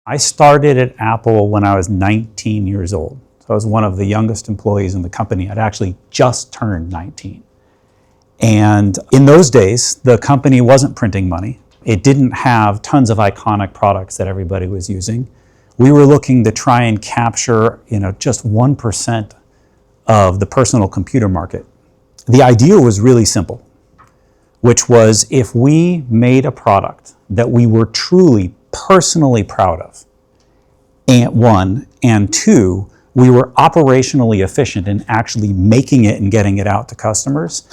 I started at Apple when I was 19 years old. So I was one of the youngest employees in the company. I'd actually just turned 19. And in those days, the company wasn't printing money. It didn't have tons of iconic products that everybody was using. We were looking to try and capture, just 1% of the personal computer market. The idea was really simple, which was if we made a product that we were truly personally proud of, and one, and two, we were operationally efficient in actually making it and getting it out to customers,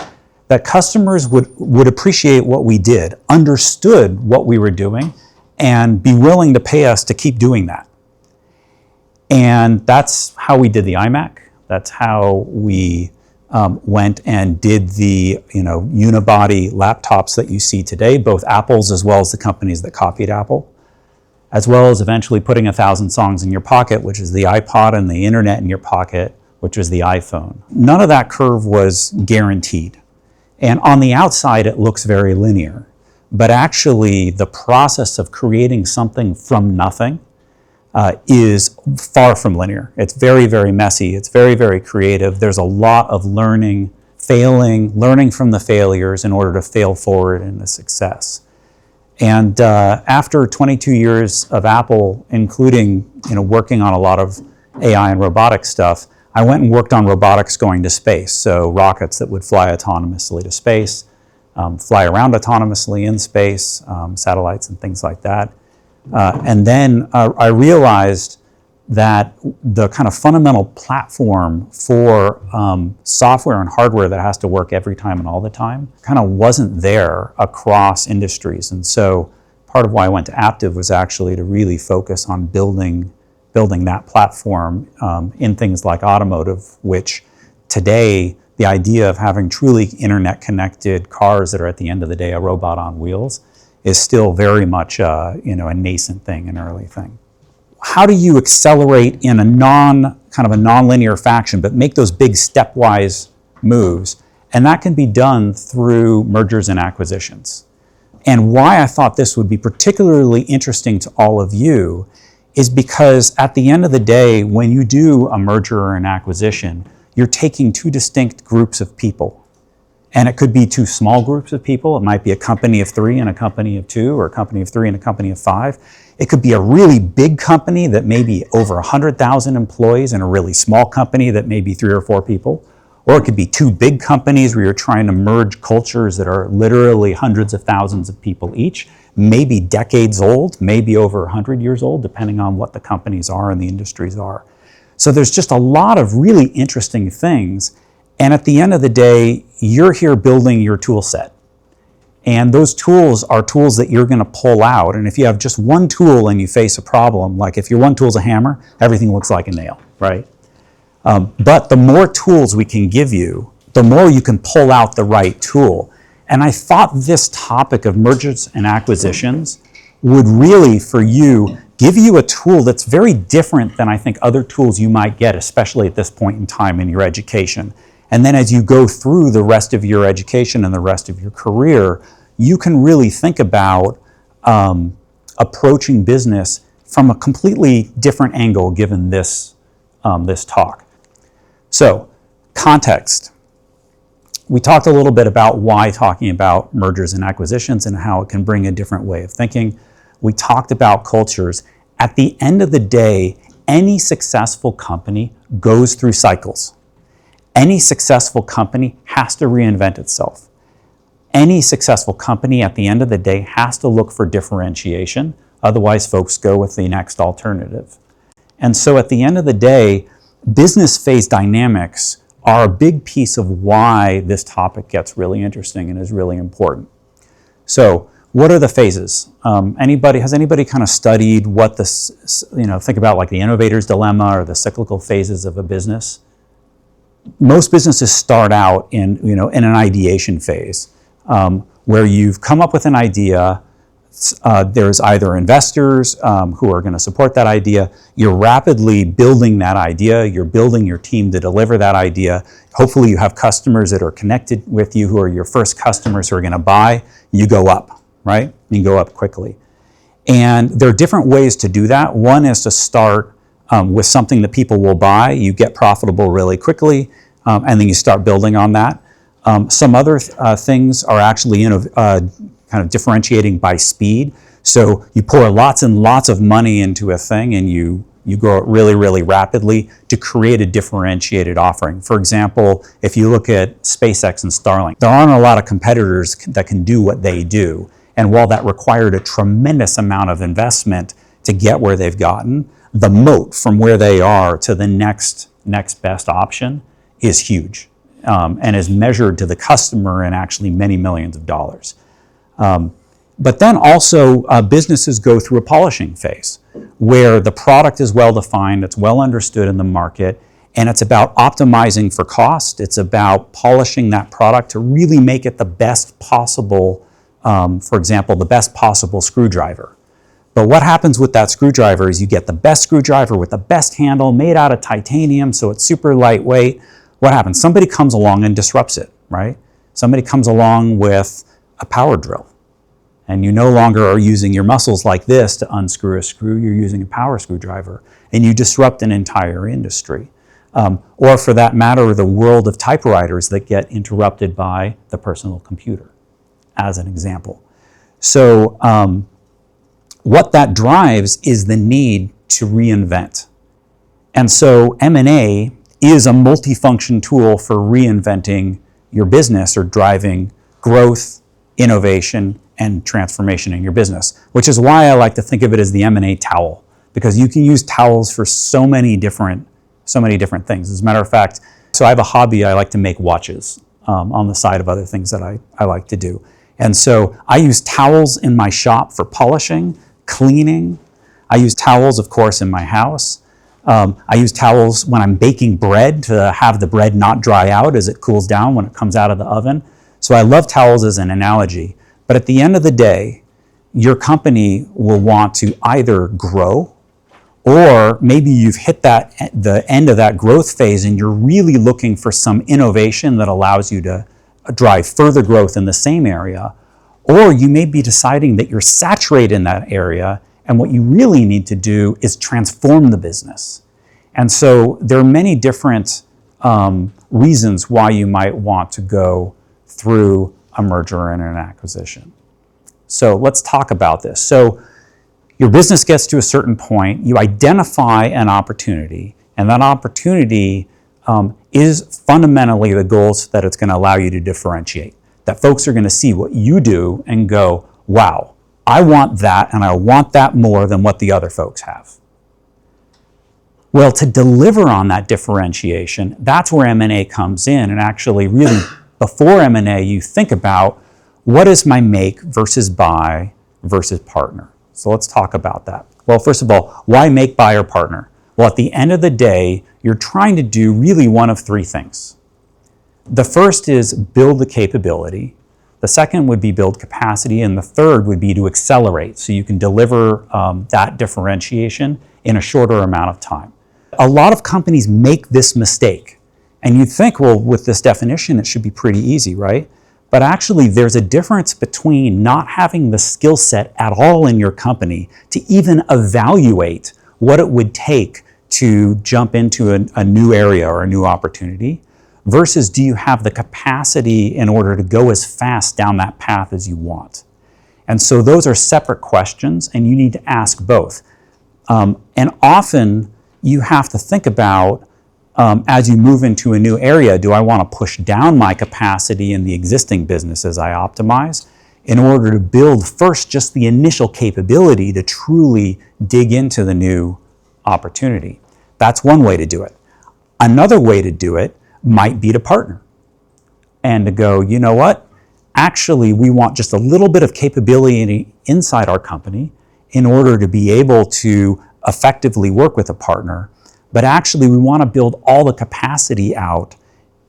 that customers would appreciate what we did, understood what we were doing, and be willing to pay us to keep doing that. And that's how we did the iMac. That's how we went and did the unibody laptops that you see today, both Apple's as well as the companies that copied Apple, as well as eventually putting 1,000 songs in your pocket, which is the iPod, and the internet in your pocket, which was the iPhone. None of that curve was guaranteed. And on the outside, it looks very linear. But actually, the process of creating something from nothing is far from linear. It's very, very messy. It's very, very creative. There's a lot of learning, failing, learning from the failures in order to fail forward into success. And after 22 years of Apple, including working on a lot of AI and robotics stuff, I went and worked on robotics going to space. So rockets that would fly autonomously to space, fly around autonomously in space, satellites and things like that. And then I realized that the kind of fundamental platform for software and hardware that has to work every time and all the time kind of wasn't there across industries. And so part of why I went to Aptiv was actually to really focus on building that platform in things like automotive, which today the idea of having truly internet connected cars that are at the end of the day a robot on wheels is still very much a nascent thing, an early thing. How do you accelerate in a non-linear fashion, but make those big stepwise moves? And that can be done through mergers and acquisitions. And why I thought this would be particularly interesting to all of you is because at the end of the day, when you do a merger or an acquisition, you're taking two distinct groups of people. And it could be two small groups of people. It might be a company of 3 and a company of 2, or a company of 3 and a company of 5. It could be a really big company that may be over 100,000 employees and a really small company that may be 3 or 4 people. Or it could be two big companies where you're trying to merge cultures that are literally hundreds of thousands of people each, maybe decades old, maybe over 100 years old, depending on what the companies are and the industries are. So there's just a lot of really interesting things. And at the end of the day, you're here building your tool set. And those tools are tools that you're going to pull out. And if you have just one tool and you face a problem, like if your one tool is a hammer, everything looks like a nail, right? But the more tools we can give you, the more you can pull out the right tool. And I thought this topic of mergers and acquisitions would really, for you, give you a tool that's very different than I think other tools you might get, especially at this point in time in your education. And then as you go through the rest of your education and the rest of your career, you can really think about approaching business from a completely different angle given this talk. So, context. We talked a little bit about why talking about mergers and acquisitions and how it can bring a different way of thinking. We talked about cultures. At the end of the day, any successful company goes through cycles. Any successful company has to reinvent itself. Any successful company at the end of the day has to look for differentiation. Otherwise, folks go with the next alternative. And so at the end of the day, business phase dynamics are a big piece of why this topic gets really interesting and is really important. So what are the phases? Has anybody kind of studied what this, think about like the innovator's dilemma or the cyclical phases of a business? Most businesses start out in an ideation phase where you've come up with an idea. There's either investors who are going to support that idea. You're rapidly building that idea. You're building your team to deliver that idea. Hopefully you have customers that are connected with you who are your first customers who are going to buy. You go up, right? You go up quickly. And there are different ways to do that. One is to start with something that people will buy. You get profitable really quickly, and then you start building on that. Some other things are actually kind of differentiating by speed. So you pour lots and lots of money into a thing, and you grow it really, really rapidly to create a differentiated offering. For example, if you look at SpaceX and Starlink, there aren't a lot of competitors that can do what they do. And while that required a tremendous amount of investment to get where they've gotten, the moat from where they are to the next best option is huge, and is measured to the customer in actually many millions of dollars. But then also businesses go through a polishing phase where the product is well defined, it's well understood in the market, and it's about optimizing for cost. It's about polishing that product to really make it the best possible, for example, the best possible screwdriver. But what happens with that screwdriver is you get the best screwdriver with the best handle made out of titanium, so it's super lightweight. What happens? Somebody comes along and disrupts it, right? Somebody comes along with a power drill, and you no longer are using your muscles like this to unscrew a screw, you're using a power screwdriver, and you disrupt an entire industry. Or for that matter, the world of typewriters that get interrupted by the personal computer, as an example. So what that drives is the need to reinvent. And so M&A is a multifunction tool for reinventing your business or driving growth, innovation, and transformation in your business, which is why I like to think of it as the M&A towel, because you can use towels for so many different things. As a matter of fact, so I have a hobby. I like to make watches on the side of other things that I like to do. And so I use towels in my shop for polishing, cleaning. I use towels, of course, in my house. I use towels when I'm baking bread to have the bread not dry out as it cools down when it comes out of the oven. So I love towels as an analogy. But at the end of the day, your company will want to either grow, or maybe you've hit the end of that growth phase and you're really looking for some innovation that allows you to drive further growth in the same area. Or you may be deciding that you're saturated in that area and what you really need to do is transform the business. And so there are many different reasons why you might want to go through a merger and an acquisition. So let's talk about this. So your business gets to a certain point, you identify an opportunity, and that opportunity is fundamentally the goals that it's going to allow you to differentiate. That folks are going to see what you do and go, wow, I want that, and I want that more than what the other folks have. Well, to deliver on that differentiation, that's where M&A comes in. And actually, really, before M&A, you think about what is my make versus buy versus partner. So let's talk about that. Well, first of all, why make, buy, or partner? Well, at the end of the day, you're trying to do really one of three things. The first is build the capability. The second would be build capacity. And the third would be to accelerate so you can deliver that differentiation in a shorter amount of time. A lot of companies make this mistake. And you'd think, well, with this definition, it should be pretty easy, right? But actually, there's a difference between not having the skill set at all in your company to even evaluate what it would take to jump into a new area or a new opportunity versus do you have the capacity in order to go as fast down that path as you want. And so those are separate questions, and you need to ask both. And often you have to think about, as you move into a new area, do I want to push down my capacity in the existing business as I optimize in order to build first just the initial capability to truly dig into the new opportunity? That's one way to do it. Another way to do it might be to partner and to go, you know what? Actually, we want just a little bit of capability inside our company in order to be able to effectively work with a partner. But actually, we want to build all the capacity out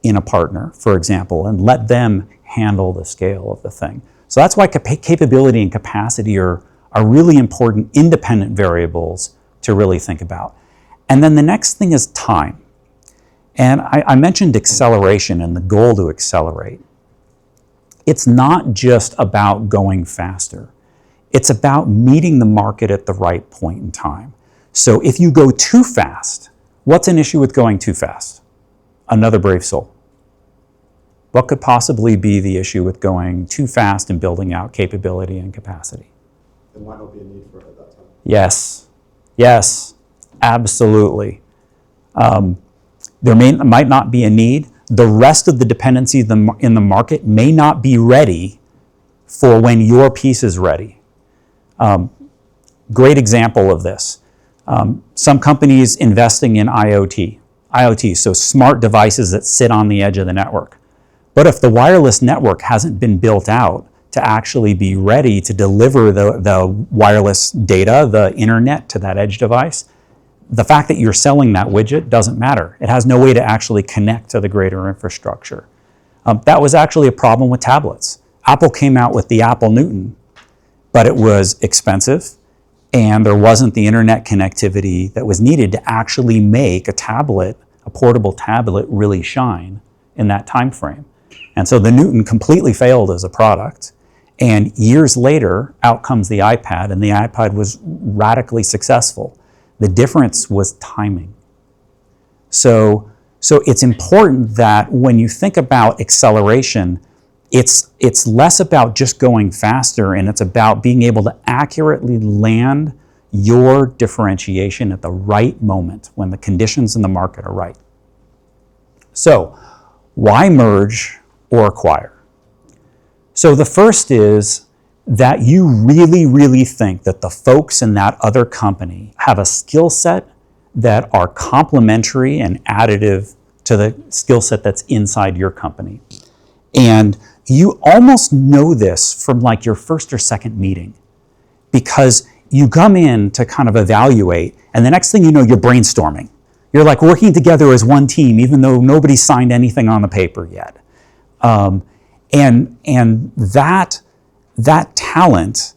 in a partner, for example, and let them handle the scale of the thing. So that's why capability and capacity are really important independent variables to really think about. And then the next thing is time. And I mentioned acceleration and the goal to accelerate. It's not just about going faster. It's about meeting the market at the right point in time. So if you go too fast, what's an issue with going too fast? Another brave soul. What could possibly be the issue with going too fast and building out capability and capacity? There might not be a need for it at that time. Yes, yes, absolutely. There might not be a need. The rest of the dependencies in the market may not be ready for when your piece is ready. Great example of this. Some companies investing in IoT, so smart devices that sit on the edge of the network. But if the wireless network hasn't been built out to actually be ready to deliver the wireless data, the internet to that edge device, the fact that you're selling that widget doesn't matter. It has no way to actually connect to the greater infrastructure. That was actually a problem with tablets. Apple came out with the Apple Newton, but it was expensive, and there wasn't the internet connectivity that was needed to actually make a tablet, a portable tablet, really shine in that time frame. And so the Newton completely failed as a product. And years later, out comes the iPad, and the iPad was radically successful. The difference was timing. So it's important that when you think about acceleration, it's less about just going faster, and it's about being able to accurately land your differentiation at the right moment when the conditions in the market are right. So why merge or acquire? So the first is that you really, really think that the folks in that other company have a skill set that are complementary and additive to the skill set that's inside your company. And you almost know this from like your first or second meeting, because you come in to kind of evaluate, and the next thing you know, you're brainstorming. You're like working together as one team, even though nobody signed anything on the paper yet. And that talent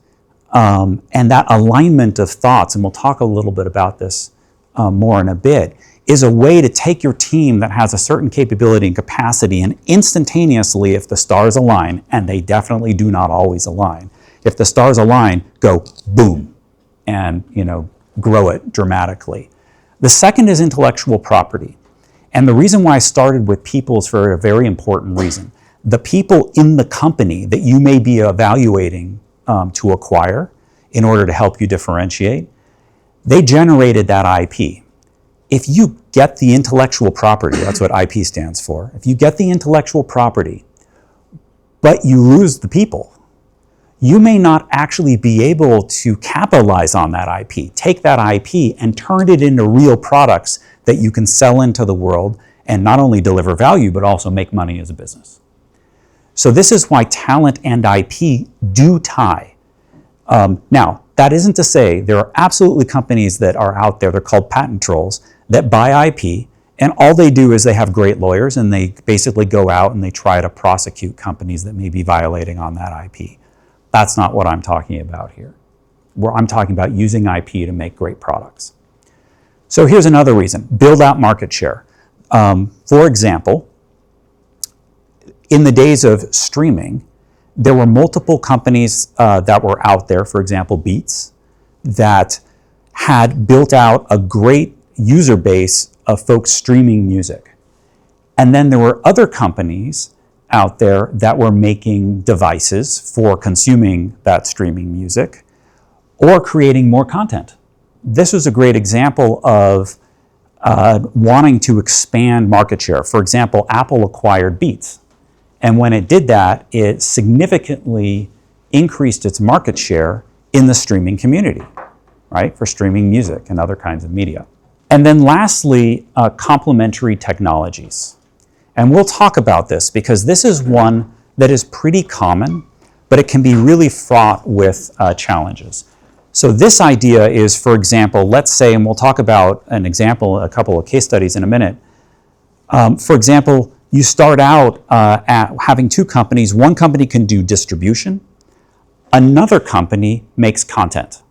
and that alignment of thoughts, and we'll talk a little bit about this more in a bit, is a way to take your team that has a certain capability and capacity, and instantaneously, if the stars align, and they definitely do not always align, if the stars align, go boom, and grow it dramatically. The second is intellectual property. And the reason why I started with people is for a very important reason. The people in the company that you may be evaluating to acquire in order to help you differentiate, they generated that IP. If you get the intellectual property, that's what IP stands for, if you get the intellectual property, but you lose the people, you may not actually be able to capitalize on that IP, take that IP and turn it into real products that you can sell into the world and not only deliver value, but also make money as a business. So this is why talent and IP do tie. Now, that isn't to say there are absolutely companies that are out there, they're called patent trolls, that buy IP, and all they do is they have great lawyers, and they basically go out and they try to prosecute companies that may be violating on that IP. That's not what I'm talking about here. I'm talking about using IP to make great products. So here's another reason, build out market share. For example, in the days of streaming, there were multiple companies that were out there, for example, Beats, that had built out a great user base of folks streaming music. And then there were other companies out there that were making devices for consuming that streaming music or creating more content. This was a great example of wanting to expand market share. For example, Apple acquired Beats. And when it did that, it significantly increased its market share in the streaming community, right? For streaming music and other kinds of media. And then lastly, complementary technologies. And we'll talk about this because this is one that is pretty common, but it can be really fraught with challenges. So this idea is, for example, let's say, and we'll talk about an example, a couple of case studies in a minute. For example, you start out at having two companies. One company can do distribution. Another company makes content.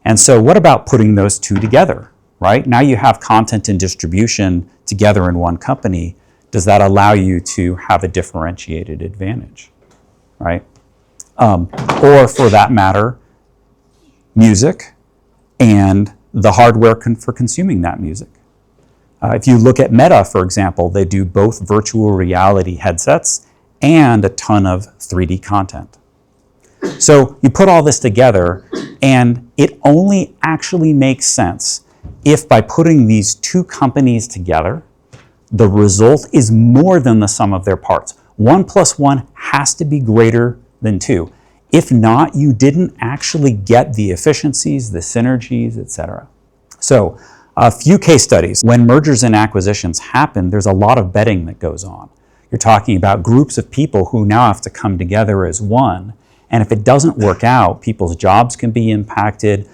And so what about putting those two together, right? Now you have content and distribution together in one company. Does that allow you to have a differentiated advantage, right? Or for that matter, music and the hardware for consuming that music. If you look at Meta, for example, they do both virtual reality headsets and a ton of 3D content. So you put all this together, and it only actually makes sense if by putting these two companies together, the result is more than the sum of their parts. 1 + 1 has to be greater than 2. If not, you didn't actually get the efficiencies, the synergies, etc. So a few case studies. When mergers and acquisitions happen, there's a lot of betting that goes on. You're talking about groups of people who now have to come together as one. And if it doesn't work out, people's jobs can be impacted,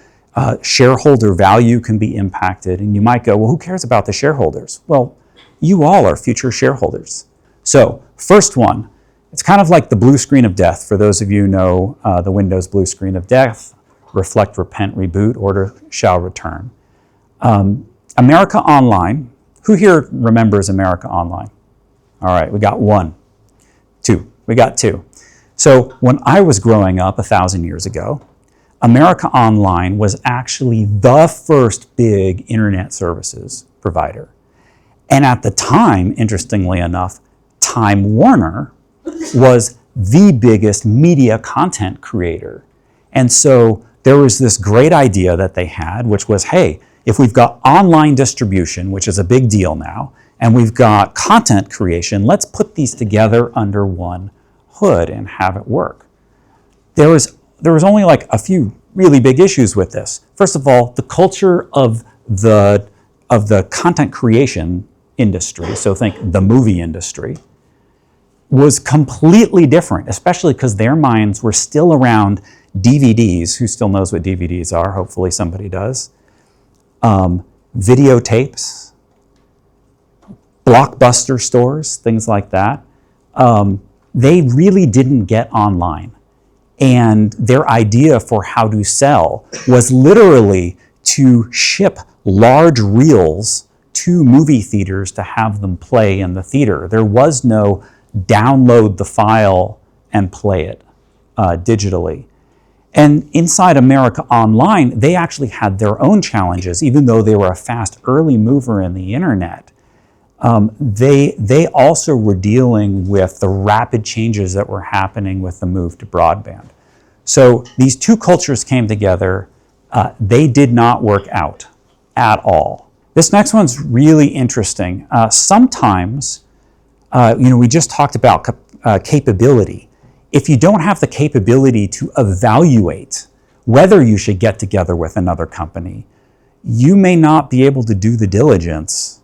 shareholder value can be impacted. And you might go, well, who cares about the shareholders? Well, you all are future shareholders. So first one, it's kind of like the blue screen of death. For those of you who know the Windows blue screen of death, reflect, repent, reboot, order shall return. America Online, who here remembers America Online? All right, we got one. Two, we got two. So when I was growing up 1,000 years ago, America Online was actually the first big internet services provider. And at the time, interestingly enough, Time Warner was the biggest media content creator. And so there was this great idea that they had, which was, hey, if we've got online distribution, which is a big deal now, and we've got content creation, let's put these together under one hood and have it work. There was only like a few really big issues with this. First of all, the culture of the content creation industry, so think the movie industry, was completely different, especially because their minds were still around DVDs. Who still knows what DVDs are? Hopefully somebody does. Videotapes, Blockbuster stores, things like that. They really didn't get online. And their idea for how to sell was literally to ship large reels to movie theaters to have them play in the theater. There was no download the file and play it digitally. And inside America Online, they actually had their own challenges, even though they were a fast early mover in the internet. They also were dealing with the rapid changes that were happening with the move to broadband. So these two cultures came together. They did not work out at all. This next one's really interesting. Sometimes, we just talked about capability. If you don't have the capability to evaluate whether you should get together with another company, you may not be able to do the diligence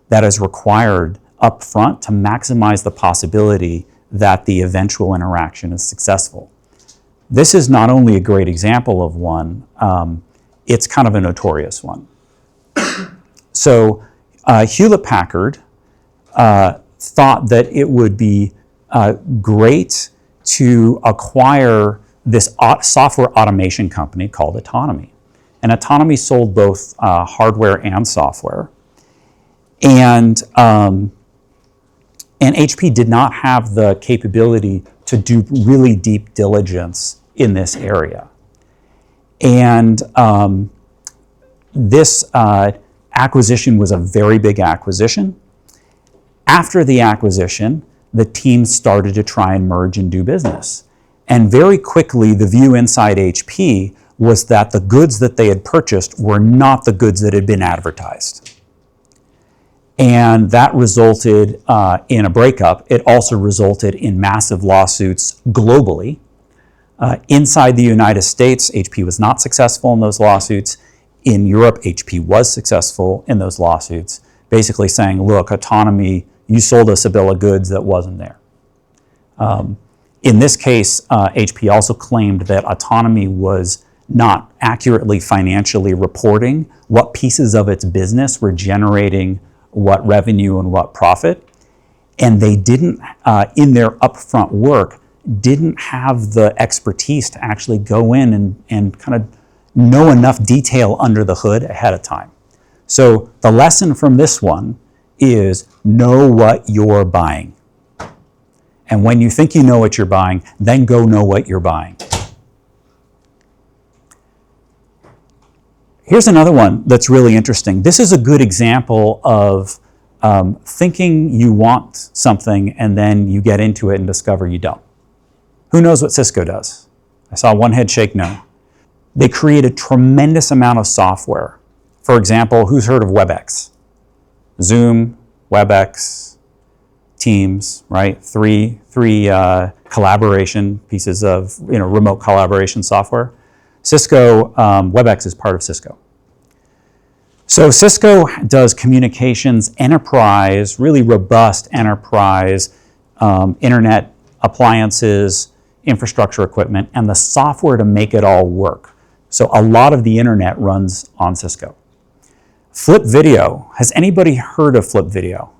that is required up front to maximize the possibility that the eventual interaction is successful. This is not only a great example of one, it's kind of a notorious one. So Hewlett-Packard thought that it would be great to acquire this software automation company called Autonomy. And Autonomy sold both hardware and software. And HP did not have the capability to do really deep diligence in this area. And this acquisition was a very big acquisition. After the acquisition, the team started to try and merge and do business. And very quickly, the view inside HP was that the goods that they had purchased were not the goods that had been advertised. And that resulted in a breakup. It also resulted in massive lawsuits globally. Inside the United States, HP was not successful in those lawsuits. In Europe, HP was successful in those lawsuits, basically saying, look, Autonomy, you sold us a bill of goods that wasn't there. In this case, HP also claimed that Autonomy was not accurately financially reporting what pieces of its business were generating what revenue and what profit. And they didn't, in their upfront work, didn't have the expertise to actually go in and kind of know enough detail under the hood ahead of time. So the lesson from this one is know what you're buying. And when you think you know what you're buying, then go know what you're buying. Here's another one that's really interesting. This is a good example of thinking you want something and then you get into it and discover you don't. Who knows what Cisco does? I saw one head shake no. They create a tremendous amount of software. For example, who's heard of WebEx? Zoom, WebEx, Teams, right? Three collaboration pieces of remote collaboration software. Cisco, WebEx is part of Cisco. So Cisco does communications enterprise, really robust enterprise, internet appliances, infrastructure equipment, and the software to make it all work. So a lot of the internet runs on Cisco. Flip video. Has anybody heard of Flip video?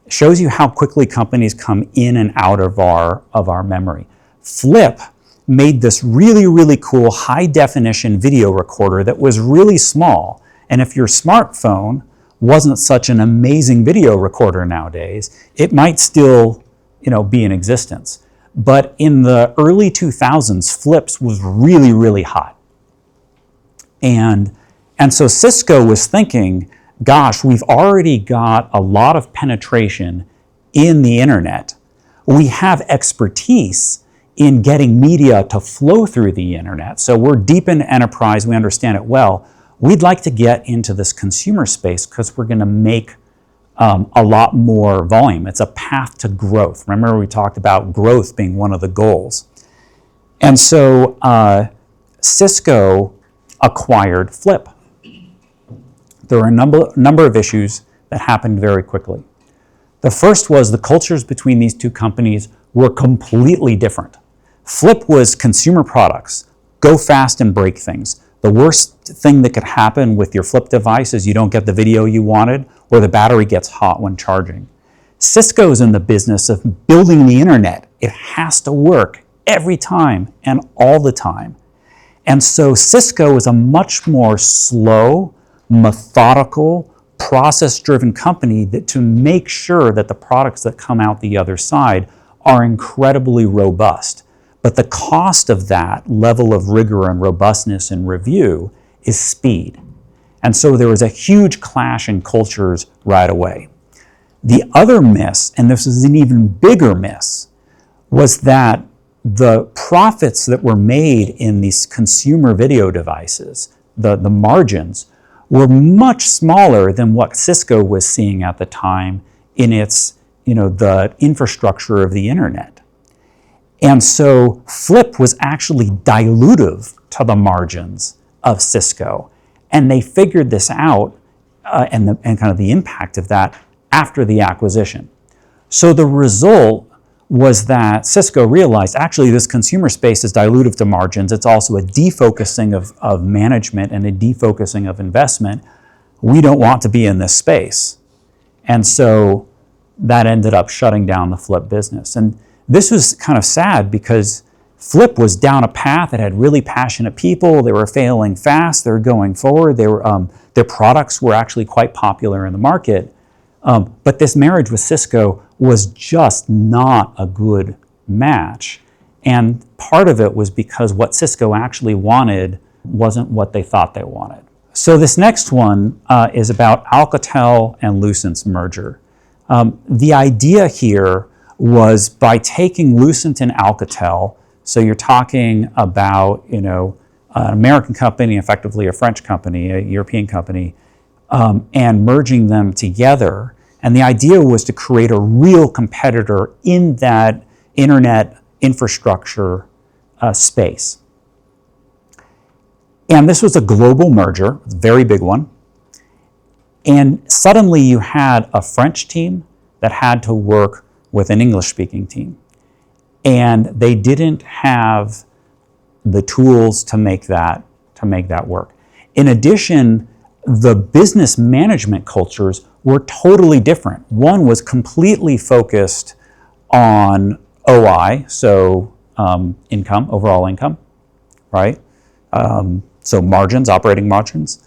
It shows you how quickly companies come in and out of our memory. Flip made this really, really cool high definition video recorder that was really small. And if your smartphone wasn't such an amazing video recorder nowadays, it might still, be in existence. But in the early 2000s, Flips was really, really hot. And so Cisco was thinking, gosh, we've already got a lot of penetration in the internet. We have expertise in getting media to flow through the internet. So we're deep in enterprise, we understand it well. We'd like to get into this consumer space because we're going to make a lot more volume. It's a path to growth. Remember we talked about growth being one of the goals. And so Cisco acquired Flip. There were a number of issues that happened very quickly. The first was the cultures between these two companies were completely different. Flip was consumer products, go fast and break things. The worst thing that could happen with your Flip device is you don't get the video you wanted or the battery gets hot when charging. Cisco's in the business of building the internet. It has to work every time and all the time. And so Cisco is a much more slow, methodical, process-driven company to make sure that the products that come out the other side are incredibly robust. But the cost of that level of rigor and robustness and review is speed. And so there was a huge clash in cultures right away. The other miss, and this is an even bigger miss, was that the profits that were made in these consumer video devices, the margins, were much smaller than what Cisco was seeing at the time in its, the infrastructure of the internet. And so Flip was actually dilutive to the margins of Cisco. And they figured this out and kind of the impact of that after the acquisition. So the result was that Cisco realized actually this consumer space is dilutive to margins. It's also a defocusing of management and a defocusing of investment. We don't want to be in this space. And so that ended up shutting down the Flip business. And this was kind of sad because Flip was down a path that had really passionate people. They were failing fast. They were going forward. Their products were actually quite popular in the market. But this marriage with Cisco was just not a good match. And part of it was because what Cisco actually wanted wasn't what they thought they wanted. So this next one is about Alcatel and Lucent's merger. The idea here was by taking Lucent and Alcatel, so you're talking about an American company, effectively a French company, a European company, and merging them together. And the idea was to create a real competitor in that internet infrastructure space. And this was a global merger, a very big one. And suddenly you had a French team that had to work with an English-speaking team. And they didn't have the tools to make that work. In addition, the business management cultures were totally different. One was completely focused on OI, so income, overall income, right? So margins, operating margins.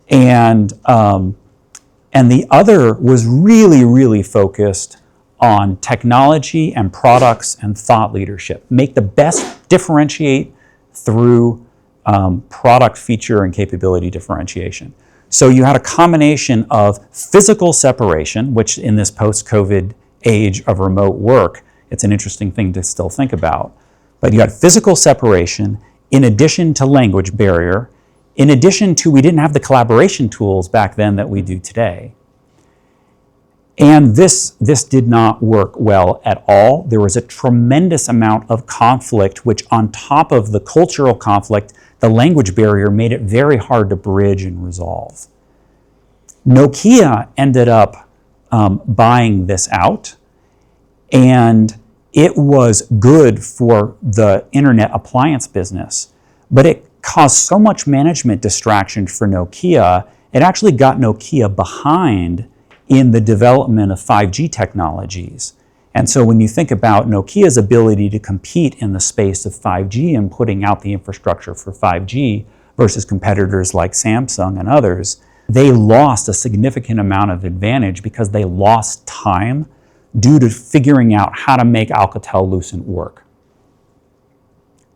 And the other was really, really focused on technology and products and thought leadership. Differentiate through product feature and capability differentiation. So you had a combination of physical separation, which in this post-COVID age of remote work, it's an interesting thing to still think about. But you had physical separation in addition to language barrier, in addition to we didn't have the collaboration tools back then that we do today. And this did not work well at all. There was a tremendous amount of conflict, which on top of the cultural conflict, the language barrier made it very hard to bridge and resolve. Nokia ended up buying this out, and it was good for the internet appliance business, but it caused so much management distraction for Nokia, it actually got Nokia behind in the development of 5G technologies. And so when you think about Nokia's ability to compete in the space of 5G and putting out the infrastructure for 5G versus competitors like Samsung and others, they lost a significant amount of advantage because they lost time due to figuring out how to make Alcatel-Lucent work.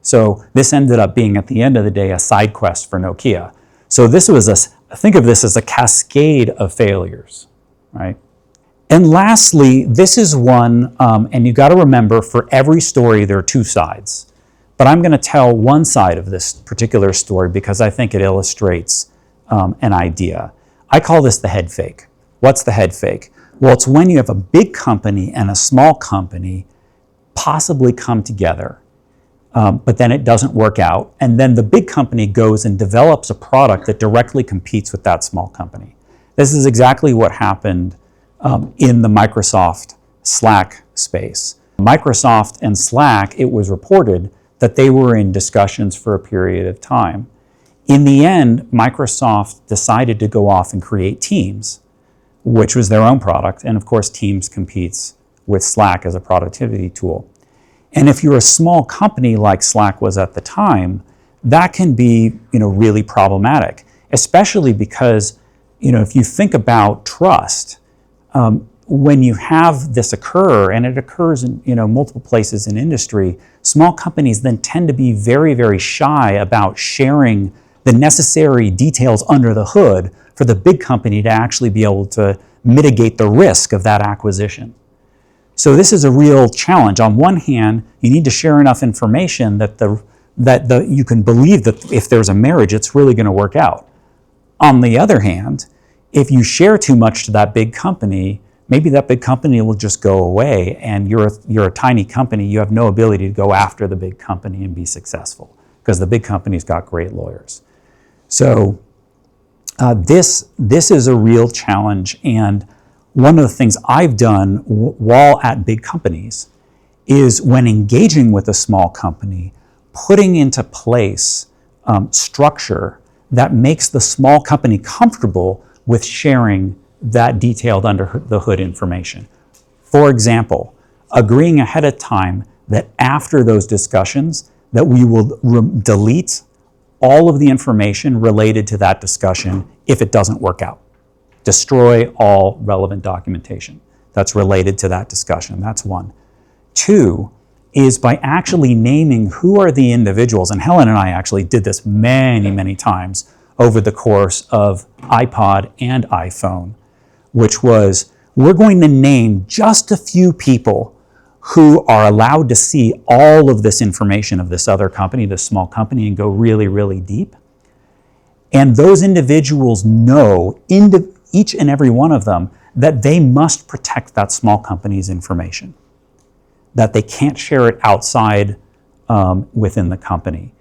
So this ended up being, at the end of the day, a side quest for Nokia. So this was think of this as a cascade of failures, right? And lastly, this is one, and you got to remember, for every story there are two sides. But I'm going to tell one side of this particular story because I think it illustrates an idea. I call this the head fake. What's the head fake? Well, it's when you have a big company and a small company possibly come together, but then it doesn't work out. And then the big company goes and develops a product that directly competes with that small company. This is exactly what happened in the Microsoft Slack space. Microsoft and Slack, it was reported that they were in discussions for a period of time. In the end, Microsoft decided to go off and create Teams, which was their own product. And of course, Teams competes with Slack as a productivity tool. And if you're a small company like Slack was at the time, that can be, really problematic, especially because, if you think about trust, when you have this occur, and it occurs in multiple places in industry, small companies then tend to be very, very shy about sharing the necessary details under the hood for the big company to actually be able to mitigate the risk of that acquisition. So this is a real challenge. On one hand, you need to share enough information that you can believe that if there's a marriage, it's really going to work out. On the other hand, if you share too much to that big company, maybe that big company will just go away, and you're a tiny company. You have no ability to go after the big company and be successful because the big company's got great lawyers. So this is a real challenge, and one of the things I've done while at big companies is when engaging with a small company, putting into place structure that makes the small company comfortable with sharing that detailed under the hood information. For example, agreeing ahead of time that after those discussions that we will delete all of the information related to that discussion if it doesn't work out. Destroy all relevant documentation that's related to that discussion. That's one. Two is by actually naming who are the individuals, and Helen and I actually did this many, many times over the course of iPod and iPhone, which was, we're going to name just a few people who are allowed to see all of this information of this other company, this small company, and go really, really deep. And those individuals know, each and every one of them, that they must protect that small company's information, that they can't share it outside within the company.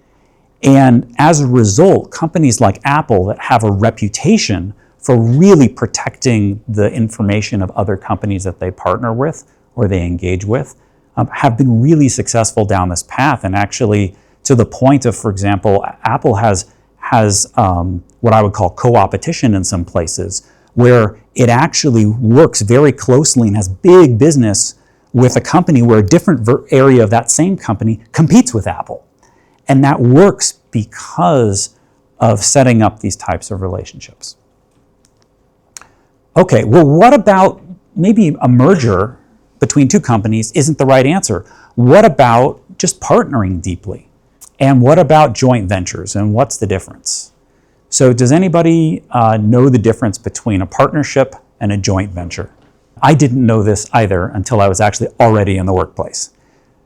And as a result, companies like Apple that have a reputation for really protecting the information of other companies that they partner with or they engage with have been really successful down this path. And actually, to the point of, for example, Apple has what I would call co-opetition in some places, where it actually works very closely and has big business with a company where a different area of that same company competes with Apple. And that works because of setting up these types of relationships. Okay, well, what about maybe a merger between two companies isn't the right answer? What about just partnering deeply? And what about joint ventures, and what's the difference? So does anybody know the difference between a partnership and a joint venture? I didn't know this either until I was actually already in the workplace.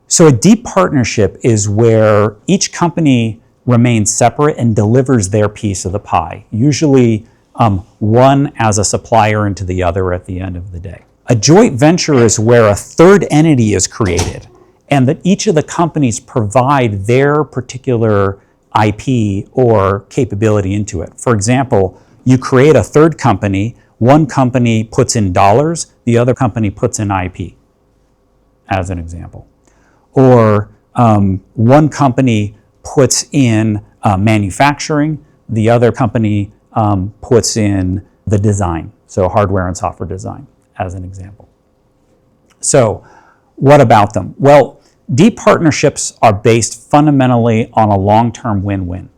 So a deep partnership is where each company remains separate and delivers their piece of the pie, usually one as a supplier into the other at the end of the day. A joint venture is where a third entity is created and that each of the companies provide their particular IP or capability into it. For example, you create a third company, one company puts in dollars, the other company puts in IP, as an example. Or one company puts in manufacturing, the other company puts in the design, so hardware and software design, as an example. So what about them? Well, deep partnerships are based fundamentally on a long-term win-win.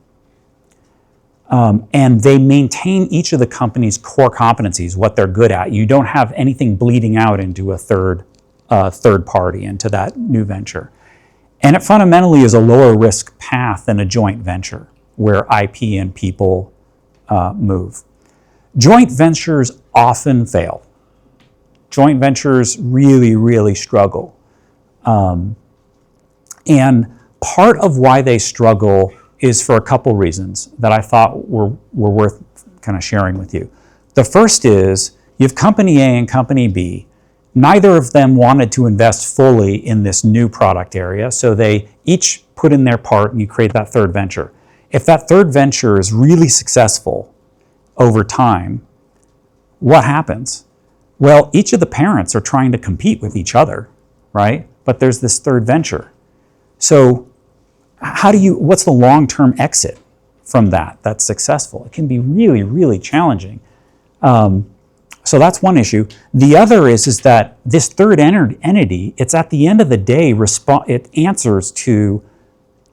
And they maintain each of the company's core competencies, what they're good at. You don't have anything bleeding out into a third party, into that new venture. And it fundamentally is a lower risk path than a joint venture where IP and people move. Joint ventures often fail. Joint ventures really, really struggle. And part of why they struggle is for a couple reasons that I thought were worth kind of sharing with you. The first is you have company A and company B. Neither of them wanted to invest fully in this new product area, so they each put in their part and you create that third venture. If that third venture is really successful over time, what happens? Well, each of the parents are trying to compete with each other, right? But there's this third venture. So what's the long-term exit from that's successful? It can be really, really challenging. So that's one issue. The other is that this third entity, it's at the end of the day, it answers to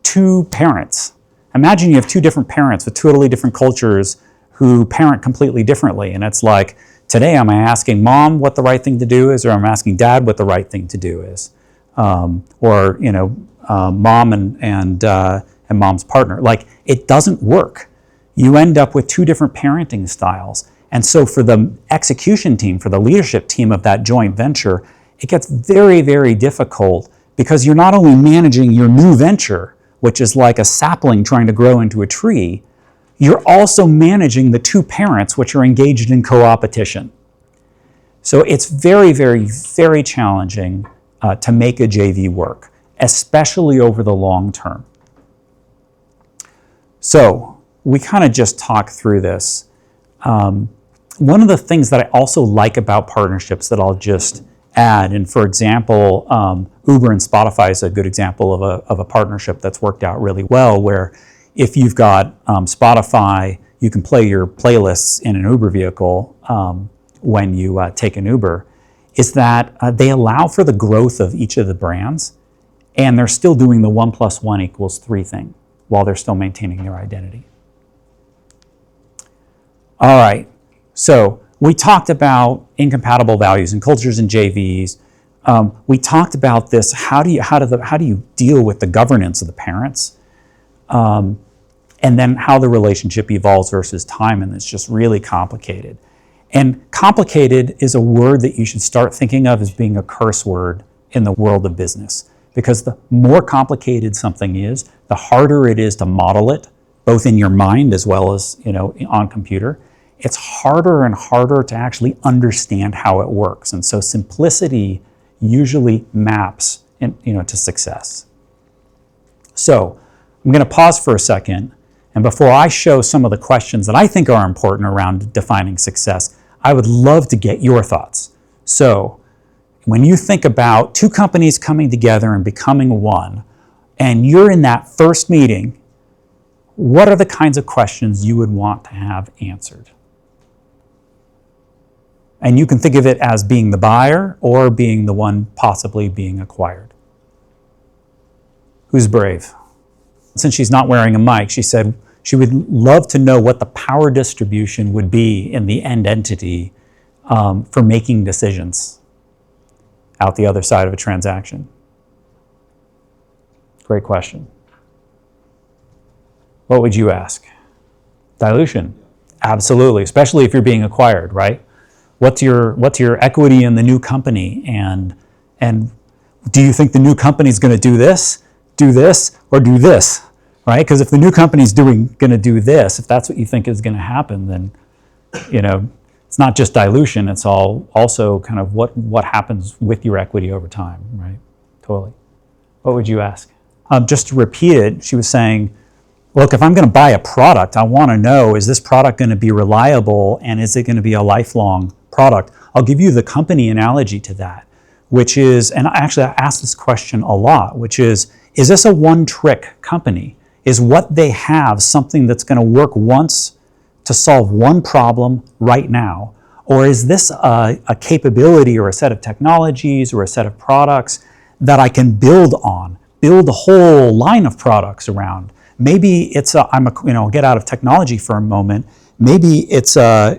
two parents. Imagine you have two different parents with totally different cultures who parent completely differently. And it's like, today am I asking mom what the right thing to do is, or I'm asking dad what the right thing to do is? Or, mom and mom's partner. Like, it doesn't work. You end up with two different parenting styles. And so for the execution team, for the leadership team of that joint venture, it gets very, very difficult because you're not only managing your new venture, which is like a sapling trying to grow into a tree, you're also managing the two parents which are engaged in co-opetition. So it's very, very, very challenging to make a JV work, especially over the long term. So we kind of just talked through this. One of the things that I also like about partnerships that I'll just add, and for example, Uber and Spotify is a good example of a partnership that's worked out really well, where if you've got Spotify, you can play your playlists in an Uber vehicle when you take an Uber, is that they allow for the growth of each of the brands, and they're still doing the 1 + 1 = 3 thing while they're still maintaining their identity. All right, so we talked about incompatible values and cultures in JVs. We talked about this. How do you deal with the governance of the parents, and then how the relationship evolves versus time, and it's just really complicated. And complicated is a word that you should start thinking of as being a curse word in the world of business, because the more complicated something is, the harder it is to model it, both in your mind as well as on computer. It's harder and harder to actually understand how it works. And so simplicity usually maps to success. So I'm going to pause for a second. And before I show some of the questions that I think are important around defining success, I would love to get your thoughts. So when you think about two companies coming together and becoming one, and you're in that first meeting, what are the kinds of questions you would want to have answered? And you can think of it as being the buyer or being the one possibly being acquired. Who's brave? Since she's not wearing a mic, she said she would love to know what the power distribution would be in the end entity for making decisions out the other side of a transaction. Great question. What would you ask? Dilution. Absolutely, especially if you're being acquired, right? What's your equity in the new company, and do you think the new company is going to do this, or do this, right? Because if the new company is going to do this, if that's what you think is going to happen, then it's not just dilution. It's also kind of what happens with your equity over time, right? Totally. What would you ask? Just to repeat it, she was saying, look, if I'm going to buy a product, I want to know, is this product going to be reliable, and is it going to be a lifelong product? I'll give you the company analogy to that, which is, and actually I ask this question a lot, which is this a one-trick company? Is what they have something that's going to work once to solve one problem right now? Or is this a capability or a set of technologies or a set of products that I can build on, build a whole line of products around? Maybe it's get out of technology for a moment. Maybe it's a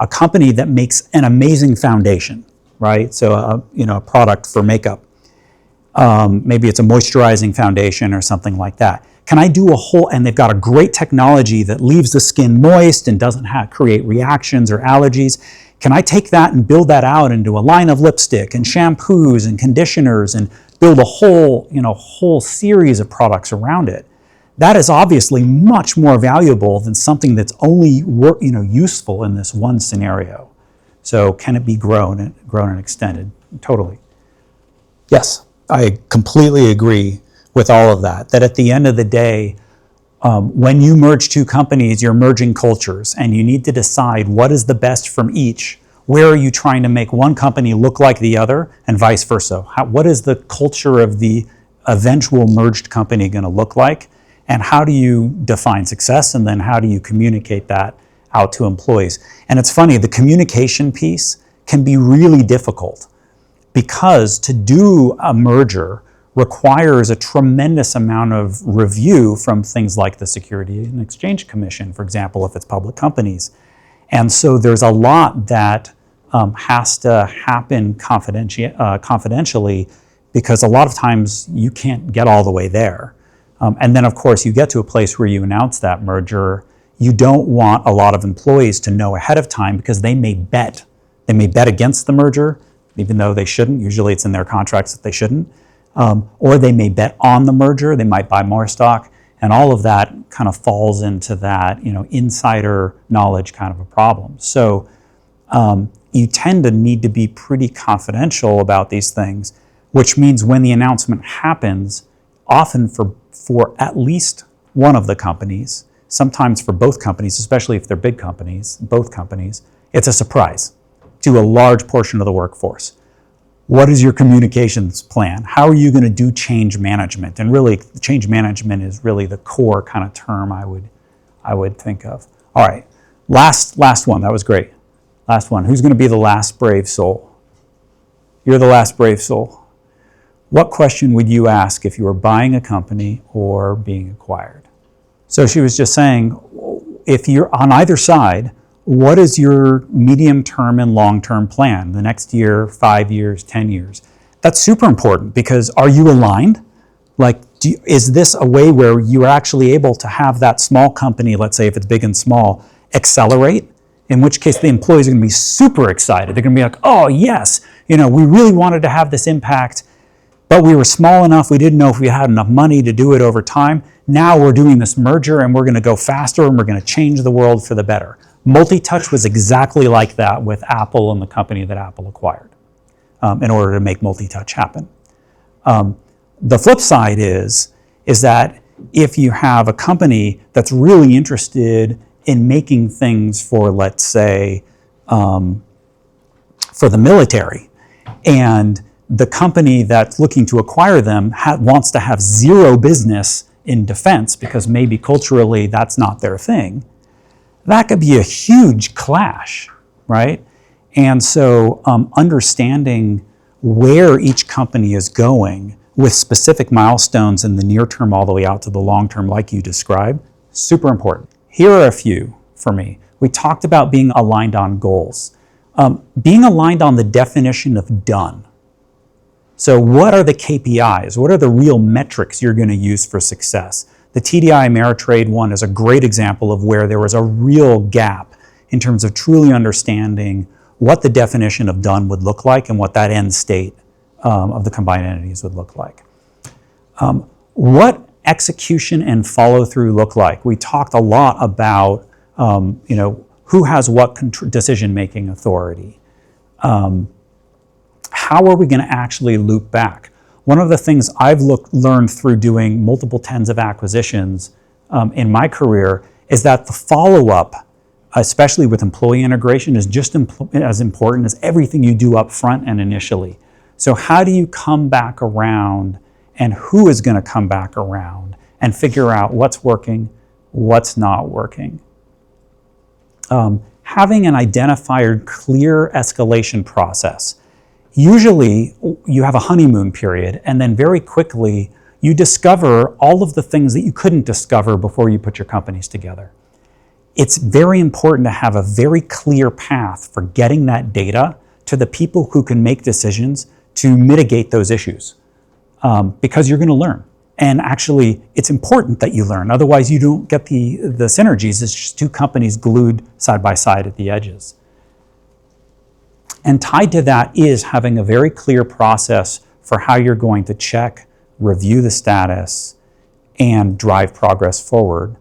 company that makes an amazing foundation, right? So a product for makeup. Maybe it's a moisturizing foundation or something like that. Can I do and they've got a great technology that leaves the skin moist and doesn't create reactions or allergies. Can I take that and build that out into a line of lipstick and shampoos and conditioners and build a whole series of products around it? That is obviously much more valuable than something that's only useful in this one scenario. So can it be grown and extended? Totally. Yes, I completely agree with all of that. That at the end of the day, when you merge two companies, you're merging cultures, and you need to decide what is the best from each. Where are you trying to make one company look like the other, and vice versa? What is the culture of the eventual merged company going to look like? And how do you define success, and then how do you communicate that out to employees? And it's funny, the communication piece can be really difficult, because to do a merger requires a tremendous amount of review from things like the Securities and Exchange Commission, for example, if it's public companies. And so there's a lot that has to happen confidentially, because a lot of times you can't get all the way there. And then, of course, you get to a place where you announce that merger. You don't want a lot of employees to know ahead of time, because they may bet. They may bet against the merger, even though they shouldn't. Usually it's in their contracts that they shouldn't. Or they may bet on the merger. They might buy more stock. And all of that kind of falls into that insider knowledge kind of a problem. So you tend to need to be pretty confidential about these things, which means when the announcement happens, often for at least one of the companies, sometimes for both companies, especially if they're big companies, both companies, it's a surprise to a large portion of the workforce. What is your communications plan? How are you going to do change management? And really, change management is really the core kind of term I would think of. All right, last one. That was great. Last one. Who's going to be the last brave soul? You're the last brave soul. What question would you ask if you were buying a company or being acquired? So she was just saying, if you're on either side, what is your medium-term and long-term plan? The next year, 5 years, 10 years. That's super important, because are you aligned? Is this a way where you're actually able to have that small company, let's say if it's big and small, accelerate? In which case the employees are going to be super excited. They're going to be like, oh yes, we really wanted to have this impact, but we were small enough, we didn't know if we had enough money to do it over time. Now we're doing this merger, and we're going to go faster, and we're going to change the world for the better. Multi-touch was exactly like that with Apple and the company that Apple acquired in order to make multi-touch happen. The flip side is that if you have a company that's really interested in making things for, let's say, for the military, and the company that's looking to acquire them wants to have zero business in defense, because maybe culturally that's not their thing, that could be a huge clash, right? And so understanding where each company is going with specific milestones in the near term all the way out to the long term, like you described, super important. Here are a few for me. We talked about being aligned on goals. Being aligned on the definition of done. So what are the KPIs? What are the real metrics you're going to use for success? The TDI Ameritrade one is a great example of where there was a real gap in terms of truly understanding what the definition of done would look like and what that end state of the combined entities would look like. What execution and follow through look like? We talked a lot about who has what decision-making authority. How are we going to actually loop back? One of the things I've learned through doing multiple tens of acquisitions in my career is that the follow-up, especially with employee integration, is just as important as everything you do up front and initially. So how do you come back around, and who is going to come back around, and figure out what's working, what's not working? Having an identified, clear escalation process. Usually, you have a honeymoon period, and then very quickly, you discover all of the things that you couldn't discover before you put your companies together. It's very important to have a very clear path for getting that data to the people who can make decisions to mitigate those issues, because you're going to learn. And actually, it's important that you learn. Otherwise, you don't get the synergies. It's just two companies glued side by side at the edges. And tied to that is having a very clear process for how you're going to check, review the status, and drive progress forward.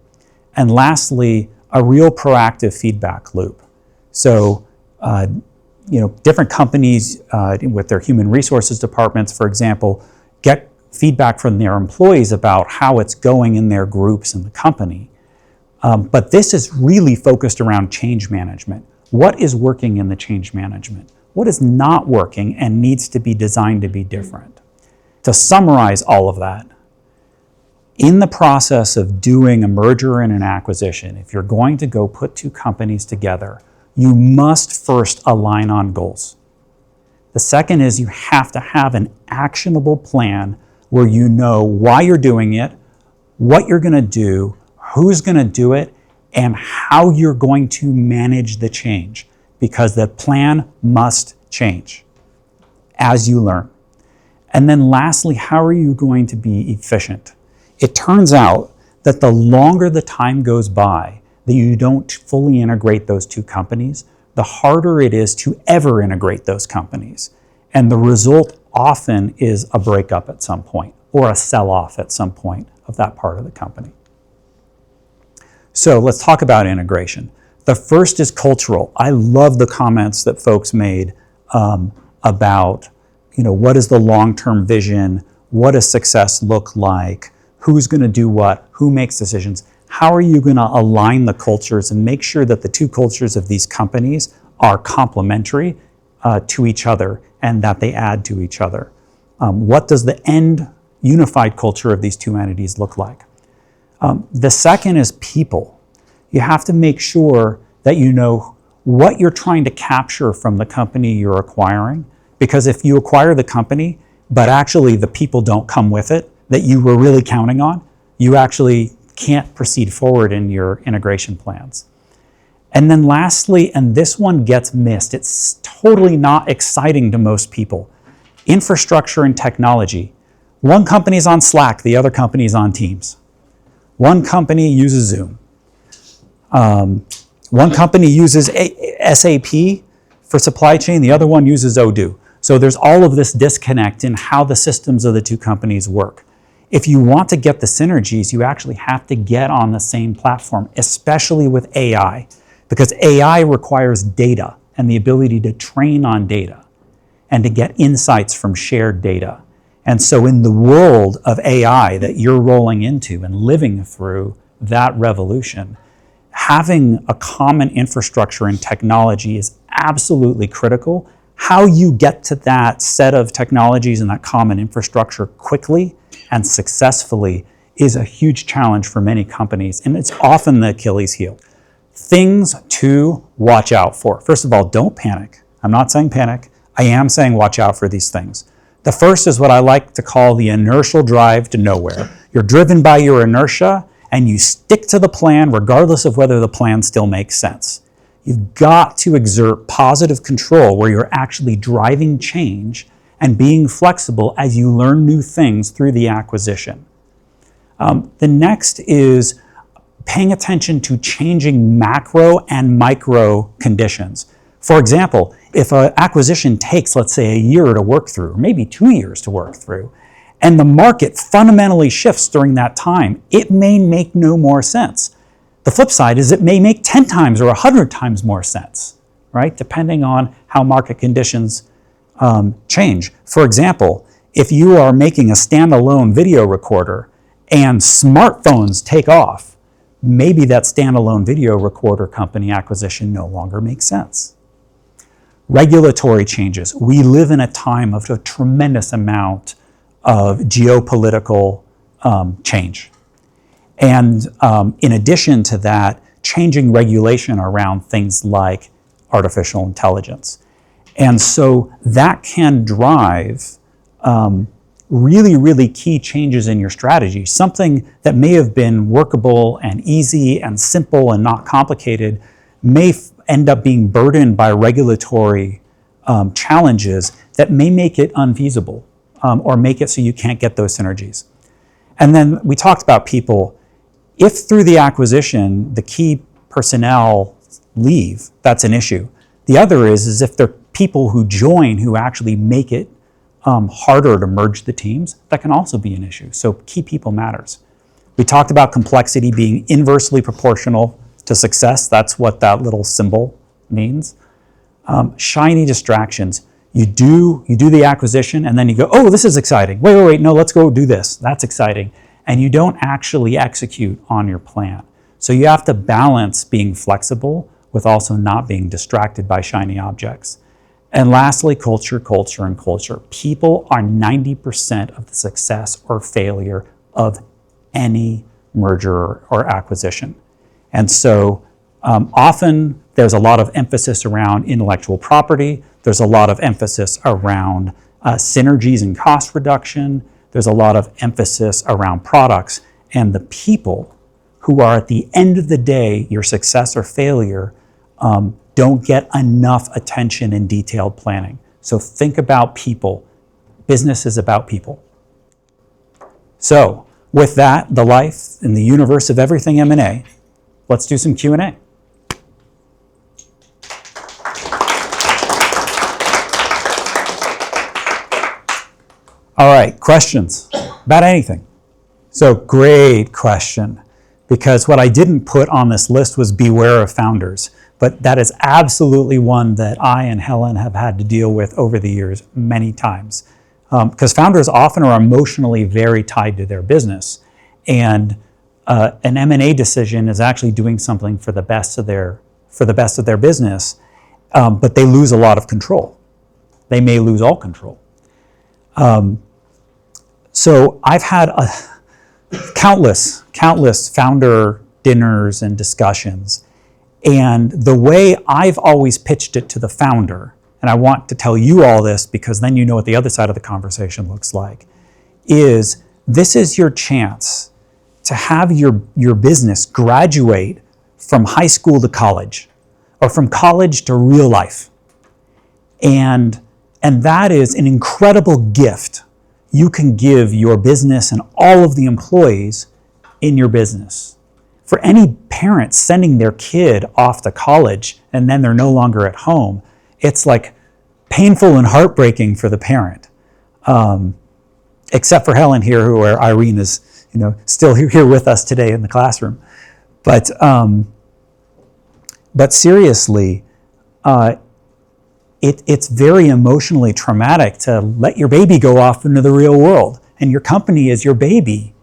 And lastly, a real proactive feedback loop. So, different companies with their human resources departments, for example, get feedback from their employees about how it's going in their groups in the company. But this is really focused around change management. What is working in the change management? What is not working and needs to be designed to be different? To summarize all of that, in the process of doing a merger and an acquisition, if you're going to go put two companies together, you must first align on goals. The second is you have to have an actionable plan where you know why you're doing it, what you're going to do, who's going to do it, and how you're going to manage the change, because the plan must change as you learn. And then lastly, how are you going to be efficient? It turns out that the longer the time goes by that you don't fully integrate those two companies, the harder it is to ever integrate those companies. And the result often is a breakup at some point or a sell-off at some point of that part of the company. So let's talk about integration. The first is cultural. I love the comments that folks made about, what is the long-term vision? What does success look like? Who's going to do what? Who makes decisions? How are you going to align the cultures and make sure that the two cultures of these companies are complementary to each other and that they add to each other? What does the end unified culture of these two entities look like? The second is people. You have to make sure that you know what you're trying to capture from the company you're acquiring, because if you acquire the company, but actually the people don't come with it that you were really counting on, you actually can't proceed forward in your integration plans. And then lastly, and this one gets missed, it's totally not exciting to most people, infrastructure and technology. One company's on Slack, the other company's on Teams. One company uses Zoom. One company uses SAP for supply chain, the other one uses Odoo. So there's all of this disconnect in how the systems of the two companies work. If you want to get the synergies, you actually have to get on the same platform, especially with AI, because AI requires data and the ability to train on data and to get insights from shared data. And so in the world of AI that you're rolling into and living through that revolution, having a common infrastructure and technology is absolutely critical. How you get to that set of technologies and that common infrastructure quickly and successfully is a huge challenge for many companies, and it's often the Achilles heel. Things to watch out for. First of all, don't panic. I'm not saying panic. I am saying watch out for these things. The first is what I like to call the inertial drive to nowhere. You're driven by your inertia and you stick to the plan regardless of whether the plan still makes sense. You've got to exert positive control where you're actually driving change and being flexible as you learn new things through the acquisition. The next is paying attention to changing macro and micro conditions. For example, if an acquisition takes, let's say, a year to work through, or maybe 2 years to work through, and the market fundamentally shifts during that time, it may make no more sense. The flip side is it may make 10 times or 100 times more sense, right? Depending on how market conditions change. For example, if you are making a standalone video recorder and smartphones take off, maybe that standalone video recorder company acquisition no longer makes sense. Regulatory changes. We live in a time of a tremendous amount of geopolitical change. And in addition to that, changing regulation around things like artificial intelligence. And so that can drive really, really key changes in your strategy. Something that may have been workable and easy and simple and not complicated may end up being burdened by regulatory challenges that may make it unfeasible or make it so you can't get those synergies. And then we talked about people. If through the acquisition, the key personnel leave, that's an issue. The other is if there are people who join who actually make it harder to merge the teams, that can also be an issue. So key people matters. We talked about complexity being inversely proportional to success. That's what that little symbol means. Shiny distractions. You do the acquisition and then you go, oh, this is exciting. Wait, no, let's go do this. That's exciting. And you don't actually execute on your plan. So you have to balance being flexible with also not being distracted by shiny objects. And lastly, culture. People are 90% of the success or failure of any merger or acquisition. And so often there's a lot of emphasis around intellectual property. There's a lot of emphasis around synergies and cost reduction. There's a lot of emphasis around products. And the people who are at the end of the day, your success or failure, don't get enough attention in detailed planning. So think about people. Business is about people. So with that, the life in the universe of everything M&A, let's do some Q&A. All right, questions about anything. So great question, because what I didn't put on this list was beware of founders. But that is absolutely one that I and Helen have had to deal with over the years many times. Because founders often are emotionally very tied to their business. And an M&A decision is actually doing something for the best of their business, but they lose a lot of control. They may lose all control. So I've had countless founder dinners and discussions. And the way I've always pitched it to the founder, and I want to tell you all this because then you know what the other side of the conversation looks like, is this is your chance to have your business graduate from high school to college, or from college to real life. And that is an incredible gift you can give your business and all of the employees in your business. For any parent sending their kid off to college and then they're no longer at home, it's like painful and heartbreaking for the parent. Except for Helen here, where Irene is, still here with us today in the classroom. But seriously, it's very emotionally traumatic to let your baby go off into the real world, and your company is your baby.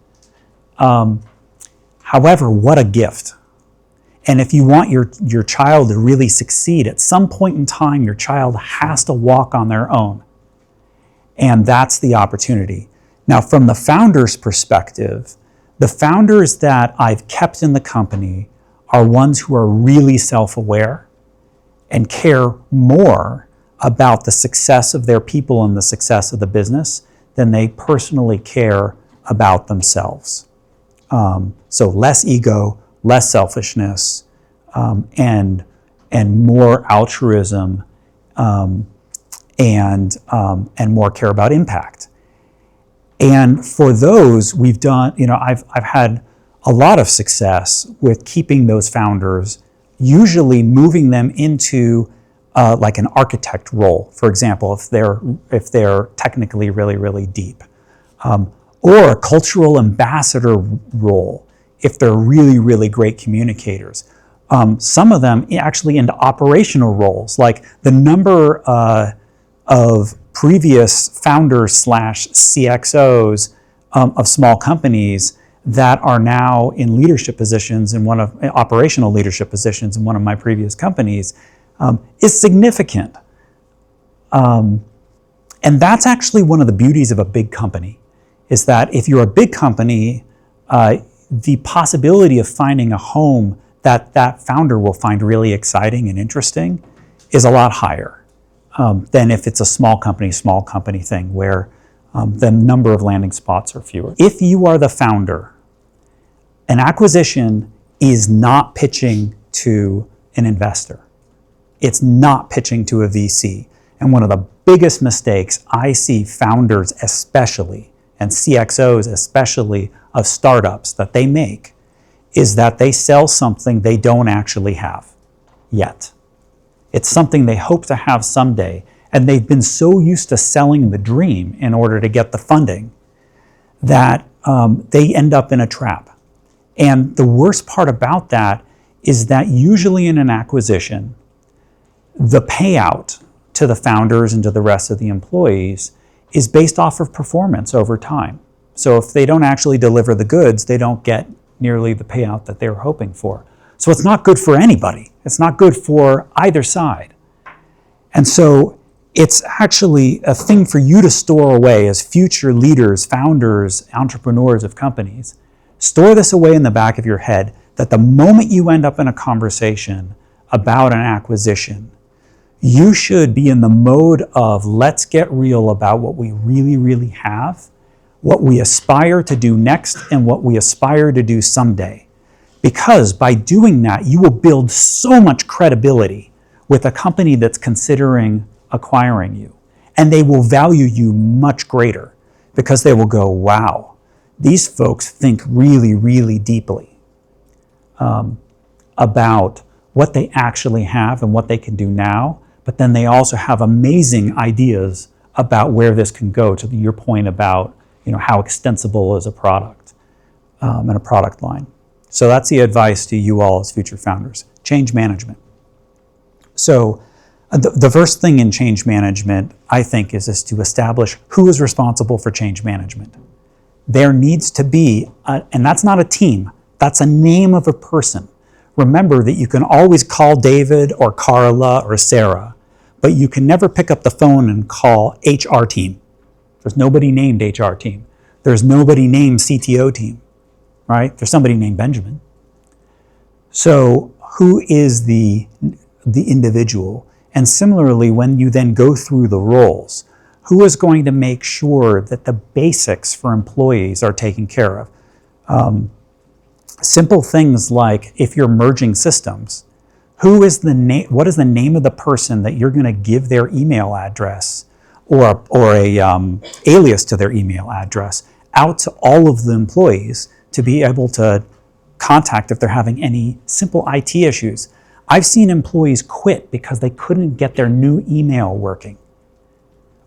However, what a gift. And if you want your child to really succeed, at some point in time, your child has to walk on their own. And that's the opportunity. Now, from the founder's perspective, the founders that I've kept in the company are ones who are really self-aware and care more about the success of their people and the success of the business than they personally care about themselves. So less ego, less selfishness, and more altruism, and more care about impact. And for those, we've done, I've had a lot of success with keeping those founders, usually moving them into like an architect role, for example, if they're technically really, really deep, or a cultural ambassador role if they're really, really great communicators. Some of them actually into operational roles, like the number of previous founders / CXOs of small companies that are now in leadership positions operational leadership positions in one of my previous companies is significant. And that's actually one of the beauties of a big company, is that if you're a big company, the possibility of finding a home that founder will find really exciting and interesting is a lot higher than if it's a small company thing where the number of landing spots are fewer. If you are the founder, an acquisition is not pitching to an investor. It's not pitching to a VC. And one of the biggest mistakes I see founders especially, and CXOs especially, of startups that they make is that they sell something they don't actually have yet. It's something they hope to have someday, and they've been so used to selling the dream in order to get the funding that they end up in a trap. And the worst part about that is that usually in an acquisition, the payout to the founders and to the rest of the employees is based off of performance over time. So if they don't actually deliver the goods, they don't get nearly the payout that they were hoping for. So it's not good for anybody. It's not good for either side. And so it's actually a thing for you to store away as future leaders, founders, entrepreneurs of companies. Store this away in the back of your head that the moment you end up in a conversation about an acquisition, you should be in the mode of let's get real about what we really, really have, what we aspire to do next, and what we aspire to do someday. Because by doing that, you will build so much credibility with a company that's considering acquiring you. And they will value you much greater because they will go, wow, these folks think really, really deeply about what they actually have and what they can do now. But then they also have amazing ideas about where this can go, to your point about how extensible is a product and a product line. So that's the advice to you all as future founders. Change management. So the first thing in change management, I think, is to establish who is responsible for change management. There needs to be, and that's not a team, that's a name of a person. Remember that you can always call David or Carla or Sarah, but you can never pick up the phone and call HR team. There's nobody named HR team. There's nobody named CTO team, right? There's somebody named Benjamin. So who is the individual? And similarly, when you then go through the roles, who is going to make sure that the basics for employees are taken care of? Simple things like if you're merging systems, what is the name of the person that you're going to give their email address or a alias to their email address out to all of the employees to be able to contact if they're having any simple IT issues. I've seen employees quit because they couldn't get their new email working,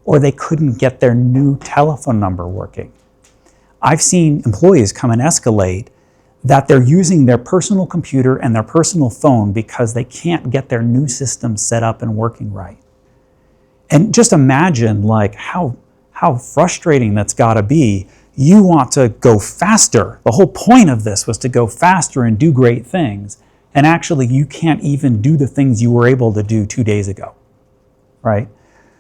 or they couldn't get their new telephone number working. I've seen employees come and escalate that they're using their personal computer and their personal phone because they can't get their new system set up and working right. And just imagine how frustrating that's gotta be. You want to go faster. The whole point of this was to go faster and do great things. And actually you can't even do the things you were able to do 2 days ago, right?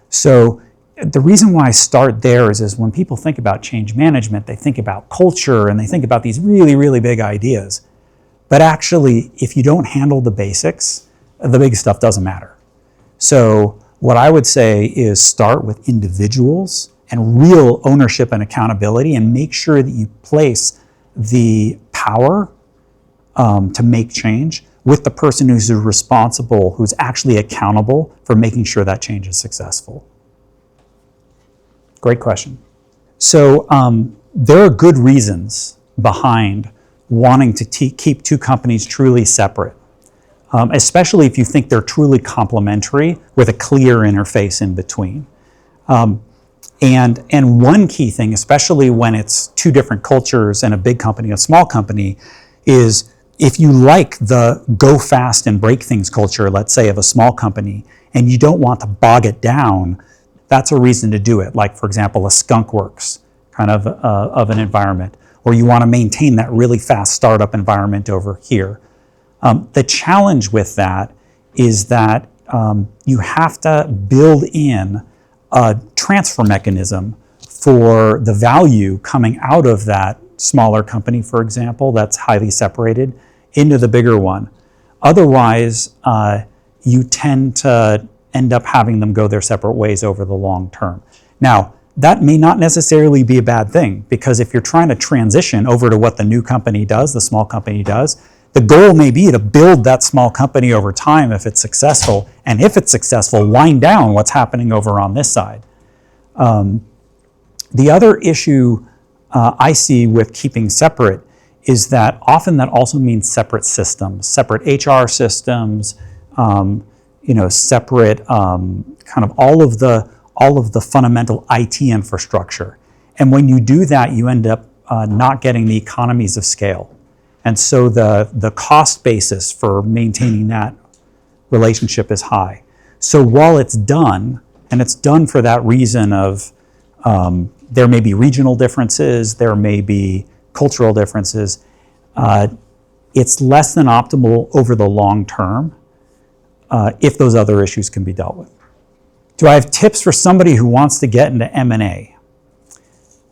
So the reason why I start there is when people think about change management, they think about culture and they think about these really, really big ideas. But actually, if you don't handle the basics, the big stuff doesn't matter. So what I would say is start with individuals and real ownership and accountability, and make sure that you place the power to make change with the person who's responsible, who's actually accountable for making sure that change is successful. Great question. So there are good reasons behind wanting to keep two companies truly separate, especially if you think they're truly complementary with a clear interface in between. And one key thing, especially when it's two different cultures and a big company, a small company, is if you like the go fast and break things culture, let's say of a small company, and you don't want to bog it down, that's a reason to do it. Like, for example, a skunk works kind of an environment, or you want to maintain that really fast startup environment over here. The challenge with that is that you have to build in a transfer mechanism for the value coming out of that smaller company, for example, that's highly separated, into the bigger one. Otherwise, you tend to end up having them go their separate ways over the long term. Now, that may not necessarily be a bad thing, because if you're trying to transition over to what the new company does, the small company does, the goal may be to build that small company over time if it's successful, and if it's successful, wind down what's happening over on this side. The other issue I see with keeping separate is that often that also means separate systems, separate HR systems, separate kind of all of the fundamental IT infrastructure. And when you do that, you end up not getting the economies of scale. And so the cost basis for maintaining that relationship is high. So while it's done, and it's done for that reason of there may be regional differences, there may be cultural differences, it's less than optimal over the long term if those other issues can be dealt with. Do I have tips for somebody who wants to get into M&A?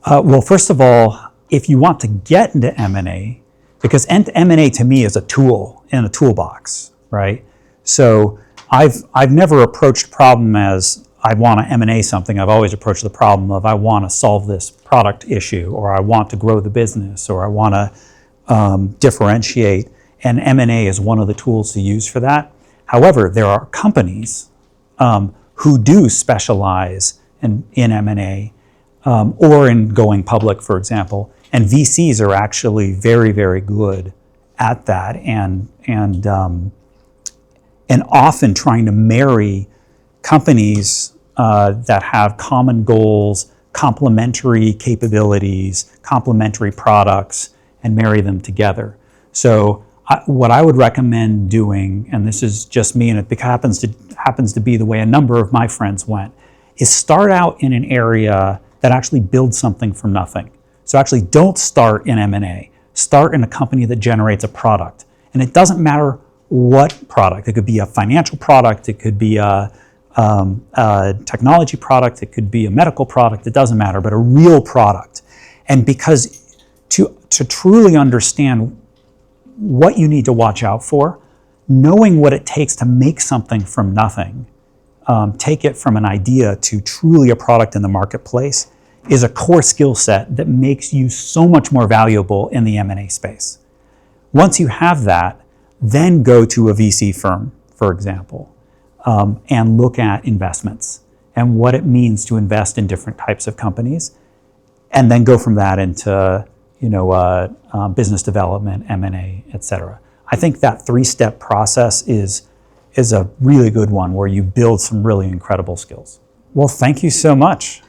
Well, first of all, if you want to get into M&A, because M&A to me is a tool in a toolbox, right? So I've never approached problem as I want to M&A something. I've always approached the problem of I want to solve this product issue, or I want to grow the business, or I want to differentiate. And M&A is one of the tools to use for that. However, there are companies who do specialize in M&A or in going public, for example. And VCs are actually very, very good at that, and often trying to marry companies that have common goals, complementary capabilities, complementary products, and marry them together. So what I would recommend doing, and this is just me, and it happens to be the way a number of my friends went, is start out in an area that actually builds something from nothing. So actually don't start in M&A. Start in a company that generates a product. And it doesn't matter what product. It could be a financial product, it could be a technology product, it could be a medical product, it doesn't matter, but a real product. And because to truly understand what you need to watch out for, knowing what it takes to make something from nothing, take it from an idea to truly a product in the marketplace, is a core skill set that makes you so much more valuable in the M&A space. Once you have that, then go to a VC firm, for example, and look at investments and what it means to invest in different types of companies, and then go from that into business development, M&A, et cetera. I think that three-step process is a really good one where you build some really incredible skills. Well, thank you so much.